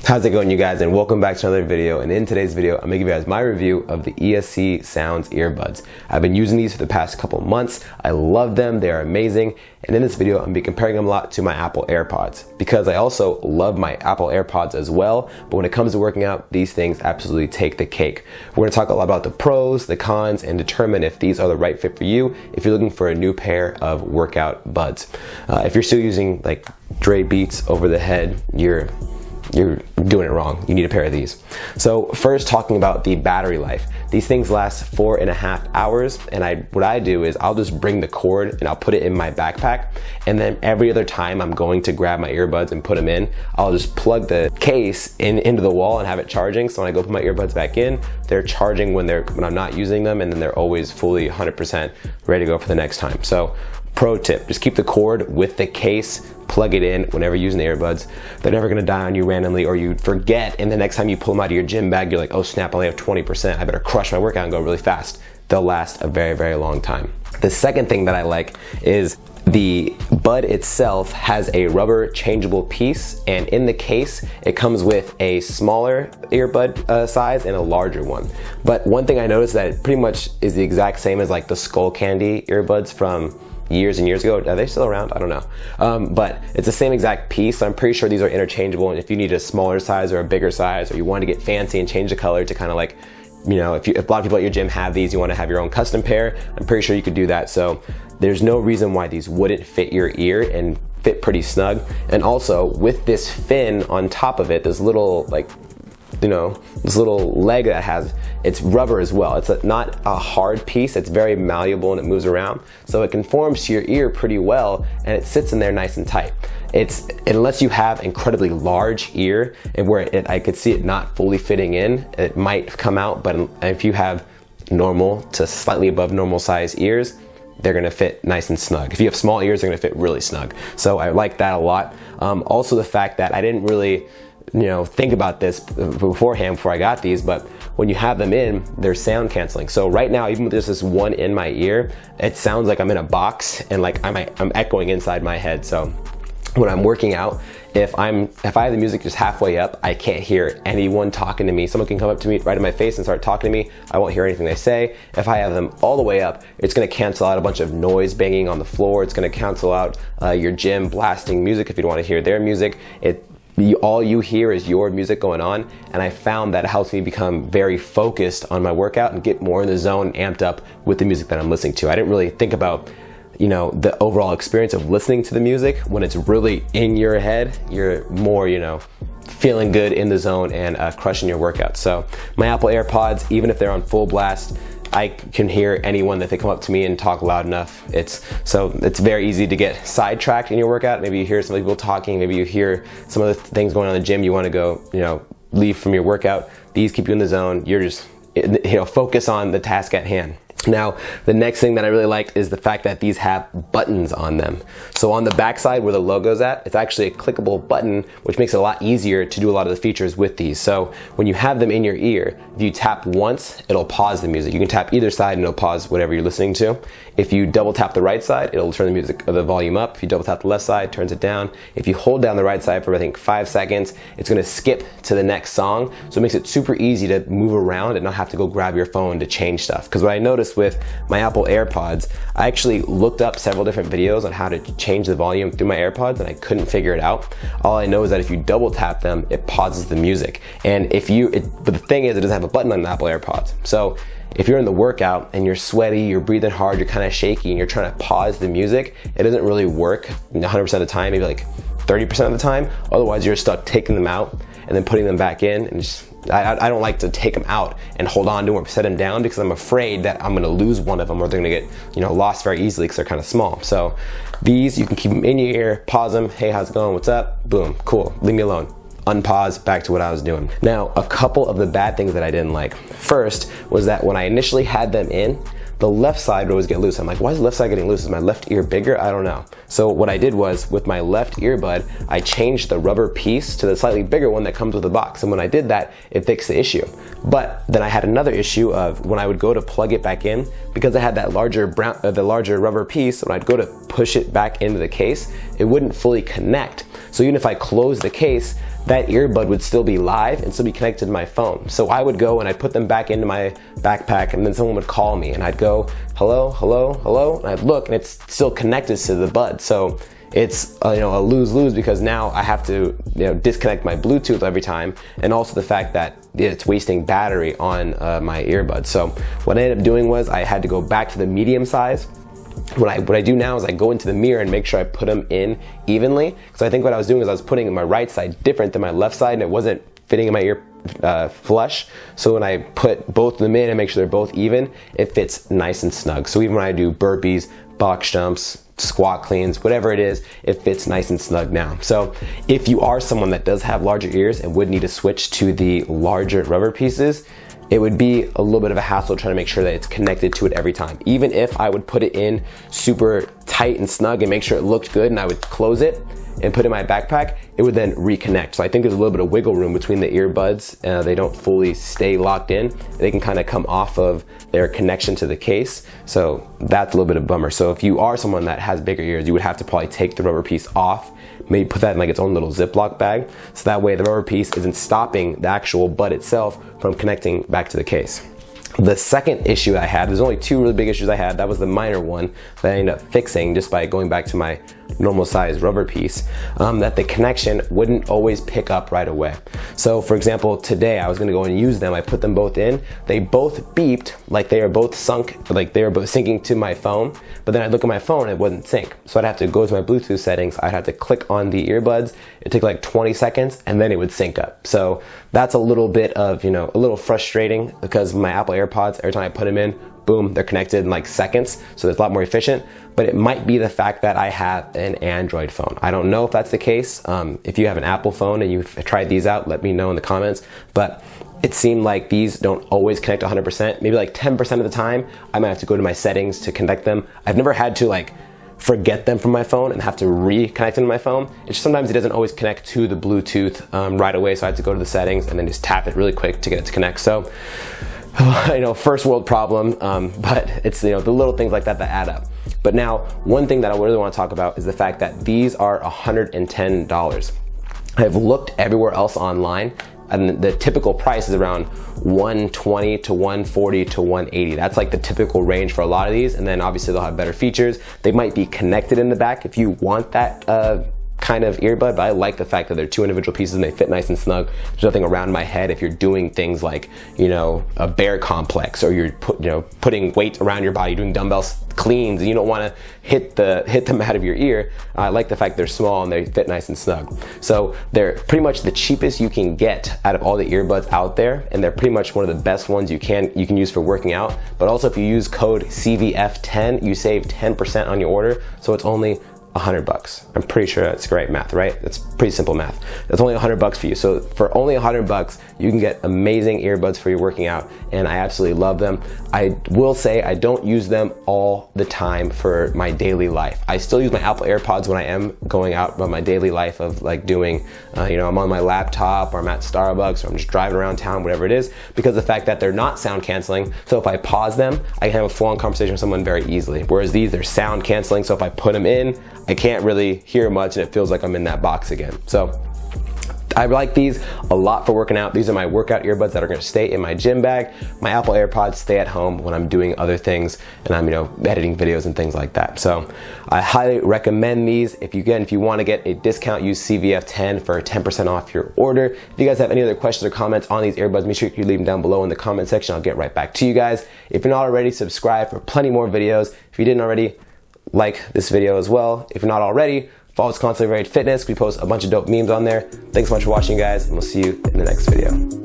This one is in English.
How's it going, you guys, and welcome back to another video. And in today's video, I'm gonna give you guys my review of the ESC Sounds Earbuds. I've been using these for the past couple months. I love them, they are amazing. And in this video, I'm gonna be comparing them a lot to my Apple AirPods because I also love my Apple AirPods as well. But when it comes to working out, these things absolutely take the cake. We're gonna talk a lot about the pros, the cons, and determine if these are the right fit for you if you're looking for a new pair of workout buds. If you're still using like Dre Beats over the head, you're doing it wrong. You need a pair of these. So first, talking about the battery life. These things last 4.5 hours, and what I do is I'll just bring the cord and I'll put it in my backpack, and then every other time I'm going to grab my earbuds and put them in, I'll just plug the case into the wall and have it charging. So when I go put my earbuds back in, they're charging when I'm not using them, and then they're always fully 100% ready to go for the next time. So pro tip, just keep the cord with the case, plug it in whenever you're using the earbuds. They're never gonna die on you randomly, or you forget, and the next time you pull them out of your gym bag, you're like, oh snap, I only have 20%. I better crush my workout and go really fast. They'll last a very, very long time. The second thing that I like is the bud itself has a rubber changeable piece, and in the case, it comes with a smaller earbud size and a larger one. But one thing I noticed that it pretty much is the exact same as like the Skull Candy earbuds from years and years ago. Are they still around? I don't know. But it's the same exact piece. So I'm pretty sure these are interchangeable. And if you need a smaller size or a bigger size, or you want to get fancy and change the color to kind of like, you know, if a lot of people at your gym have these, you want to have your own custom pair, I'm pretty sure you could do that. So there's no reason why these wouldn't fit your ear and fit pretty snug. And also with this fin on top of it, this little like, you know, this little leg that has, it's rubber as well. It's not a hard piece, it's very malleable and it moves around. So it conforms to your ear pretty well, and it sits in there nice and tight. Unless you have incredibly large ear and where I could see it not fully fitting in, it might come out, but if you have normal to slightly above normal size ears, they're gonna fit nice and snug. If you have small ears, they're gonna fit really snug. So I like that a lot. Also the fact that I didn't really, you know, think about this beforehand before I got these, but when you have them in, they're sound canceling. So right now, even with just this one in my ear, it sounds like I'm in a box and like I'm echoing inside my head. So when I'm working out, if I have the music just halfway up, I can't hear anyone talking to me. Someone can come up to me right in my face and start talking to me. I won't hear anything they say. If I have them all the way up, it's gonna cancel out a bunch of noise banging on the floor. It's gonna cancel out your gym blasting music if you don't wanna hear their music. All you hear is your music going on, and I found that it helps me become very focused on my workout and get more in the zone, amped up with the music that I'm listening to. I didn't really think about, you know, the overall experience of listening to the music. When it's really in your head, you're more, you know, feeling good in the zone and crushing your workout. So my Apple AirPods, even if they're on full blast, I can hear anyone that they come up to me and talk loud enough. It's very easy to get sidetracked in your workout. Maybe you hear some people talking, maybe you hear some of the things going on in the gym, you want to go, you know, leave from your workout. These keep you in the zone. You're just, you know, focus on the task at hand. Now, the next thing that I really liked is the fact that these have buttons on them. So on the back side where the logo's at, it's actually a clickable button, which makes it a lot easier to do a lot of the features with these. So when you have them in your ear, if you tap once, it'll pause the music. You can tap either side and it'll pause whatever you're listening to. If you double tap the right side, it'll turn the music or the volume up. If you double tap the left side, it turns it down. If you hold down the right side for I think 5 seconds, it's gonna skip to the next song. So it makes it super easy to move around and not have to go grab your phone to change stuff. Because what I noticed with my Apple AirPods, I actually looked up several different videos on how to change the volume through my AirPods, and I couldn't figure it out. All I know is that if you double tap them, it pauses the music. And but the thing is, it doesn't have a button on the Apple AirPods. So if you're in the workout and you're sweaty, you're breathing hard, you're kind of shaky, and you're trying to pause the music, it doesn't really work 100% of the time, maybe like 30% of the time. Otherwise, you're stuck taking them out and then putting them back in, and just, I don't like to take them out and hold on to them or set them down because I'm afraid that I'm gonna lose one of them, or they're gonna get, you know, lost very easily because they're kind of small. So these, you can keep them in your ear, pause them, hey, how's it going, what's up, boom, cool, leave me alone. Unpause, back to what I was doing. Now, a couple of the bad things that I didn't like. First was that when I initially had them in, the left side would always get loose. I'm like, why is the left side getting loose? Is my left ear bigger? I don't know. So what I did was, with my left earbud, I changed the rubber piece to the slightly bigger one that comes with the box. And when I did that, it fixed the issue. But then I had another issue of when I would go to plug it back in, because I had that larger rubber piece, when I'd go to push it back into the case, it wouldn't fully connect. So even if I closed the case, that earbud would still be live and still be connected to my phone. So I would go and I'd put them back into my backpack, and then someone would call me and I'd go, hello, hello, hello, and I'd look and it's still connected to the bud. So it's a lose-lose, because now I have to disconnect my Bluetooth every time, and also the fact that it's wasting battery on my earbuds. So what I ended up doing was I had to go back to the medium size. What I do now is I go into the mirror and make sure I put them in evenly, because I think what I was doing is I was putting my right side different than my left side, and it wasn't fitting in my ear flush. So when I put both of them in and make sure they're both even, it fits nice and snug. So even when I do burpees, box jumps, squat cleans, whatever it is, it fits nice and snug now. So if you are someone that does have larger ears and would need to switch to the larger rubber pieces, it would be a little bit of a hassle trying to make sure that it's connected to it every time. Even if I would put it in super tight and snug and make sure it looked good, and I would close it and put it in my backpack, it would then reconnect. So I think there's a little bit of wiggle room between the earbuds. They don't fully stay locked in. They can kind of come off of their connection to the case. So that's a little bit of a bummer. So if you are someone that has bigger ears, you would have to probably take the rubber piece off, maybe put that in like its own little Ziploc bag, so that way the rubber piece isn't stopping the actual bud itself from connecting back to the case. The second issue I had, there's only two really big issues I had. That was the minor one that I ended up fixing just by going back to my normal size rubber piece, that the connection wouldn't always pick up right away. So for example, today I was gonna go and use them. I put them both in. They both beeped like they are both sunk, like they were both syncing to my phone, but then I'd look at my phone and it wouldn't sync. So I'd have to go to my Bluetooth settings. I'd have to click on the earbuds. It'd take like 20 seconds and then it would sync up. So that's a little bit of, a little frustrating, because my Apple AirPods, every time I put them in, boom, they're connected in like seconds. So it's a lot more efficient. But it might be the fact that I have an Android phone. I don't know if that's the case. If you have an Apple phone and you've tried these out, let me know in the comments. But it seemed like these don't always connect 100%. Maybe like 10% of the time, I might have to go to my settings to connect them. I've never had to like forget them from my phone and have to reconnect them to my phone. It's just sometimes it doesn't always connect to the Bluetooth right away. So I have to go to the settings and then just tap it really quick to get it to connect. So first world problem, but it's the little things like that that add up. But now, one thing that I really want to talk about is the fact that these are $110. I've looked everywhere else online, and the typical price is around $120 to $140 to $180. That's like the typical range for a lot of these, and then obviously they'll have better features. They might be connected in the back if you want that kind of earbud, but I like the fact that they're two individual pieces and they fit nice and snug. There's nothing around my head if you're doing things like, a bear complex, or you're putting weight around your body, doing dumbbells cleans, and you don't want to hit them out of your ear. I like the fact they're small and they fit nice and snug. So they're pretty much the cheapest you can get out of all the earbuds out there, and they're pretty much one of the best ones you can use for working out. But also, if you use code CVF10, you save 10% on your order. So it's only $100. I'm pretty sure that's great math, right? That's pretty simple math. That's only $100 for you. So for only $100, you can get amazing earbuds for your working out, and I absolutely love them. I will say I don't use them all the time for my daily life. I still use my Apple AirPods when I am going out about my daily life of like doing, I'm on my laptop, or I'm at Starbucks, or I'm just driving around town, whatever it is, because the fact that they're not sound canceling. So if I pause them, I can have a full-on conversation with someone very easily. Whereas these, they're sound canceling. So if I put them in, I can't really hear much, and it feels like I'm in that box again. So I like these a lot for working out. These are my workout earbuds that are going to stay in my gym bag. My Apple AirPods stay at home when I'm doing other things and I'm, editing videos and things like that. So I highly recommend these. If you want to get a discount, use CVF10 for 10% off your order. If you guys have any other questions or comments on these earbuds, make sure you leave them down below in the comment section. I'll get right back to you guys. If you're not already, subscribe for plenty more videos. If you didn't already, like this video as well. If you're not already, follow us ConstantlyVariedFitness. We post a bunch of dope memes on there. Thanks so much for watching, guys, and we'll see you in the next video.